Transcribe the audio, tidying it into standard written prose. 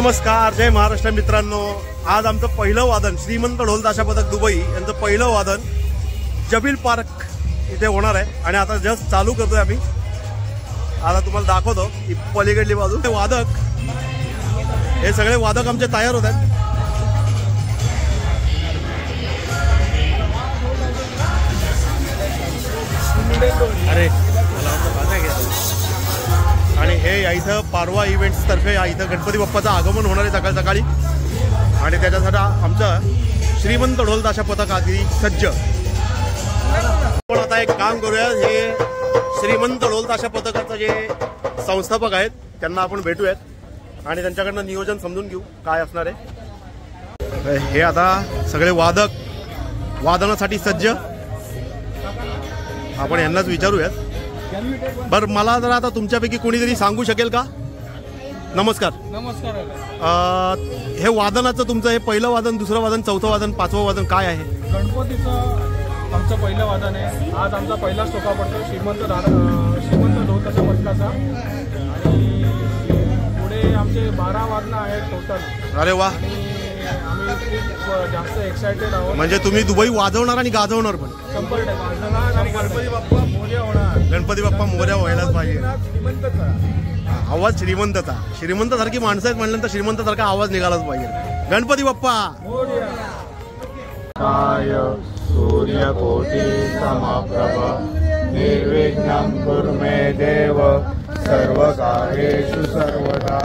नमस्कार, जय महाराष्ट्र मित्रांनो। आज आमचं पहिलं वादन श्रीमंत ढोल ताशा पथक दुबई यांचं पहिलं वादन जबील पार्क इथे होणार आहे आणि आता जस्ट चालू करतोय आम्ही। आता तुम्हाला दाखवतो ही पलीकडली बाजू। हे वादक, हे सगळे वादक आमचे तयार होत आहेत। अरे आणि हे या इथं पारवा इव्हेंट्स तर्फे या इथं गणपती बाप्पाचं आगमन होणार आहे सकाळ सकाळी आणि त्याच्यासाठी आमचं श्रीमंत ढोल ताशा पथक आधी सज्ज। पण आता एक काम करूया, हे श्रीमंत ढोल ताशा पथकाचं जे संस्थापक आहेत त्यांना आपण भेटूयात आणि त्यांच्याकडनं नियोजन समजून घेऊ काय असणार आहे। हे आता सगळे वादक वादनासाठी सज्ज, आपण यांनाच विचारूयात। बरं, मला जरा आता तुमच्यापैकी कोणीतरी सांगू शकेल का? नमस्कार। नमस्कार। हे वादनाचं तुमचं हे पहिलं वादन, दुसरं वादन, चौथं वादन, पाचवं वादन काय आहे? गणपतीचं आमचं पहिलं वादन आहे। आज आमचा पहिला सोपा पडतो श्रीमंत ढोल ताशा पथकाचा आणि पुढे आमचे 12 वादनं आहेत टोटल। अरे वा, आम्ही खूप जास्त एक्सायटेड आहोत। म्हणजे तुम्ही दुबई वाजवणार आणि गाजवणार पण? 100% वाजवणार आणि गणपती बाप्पा मोरया होणार। गणपती बाप्पा मोरया व्हायलाच पाहिजे। आवाज श्रीमंतचा, श्रीमंतासारखी माणसं आहेत म्हणल्यानंतर श्रीमंतासारखा आवाज निघालाच पाहिजे। गणपती बाप्पा मोरया। सूर्यकोटि समप्रभ निर्विघ्नं कुरु मे देव सर्वकार्येषु सर्वदा।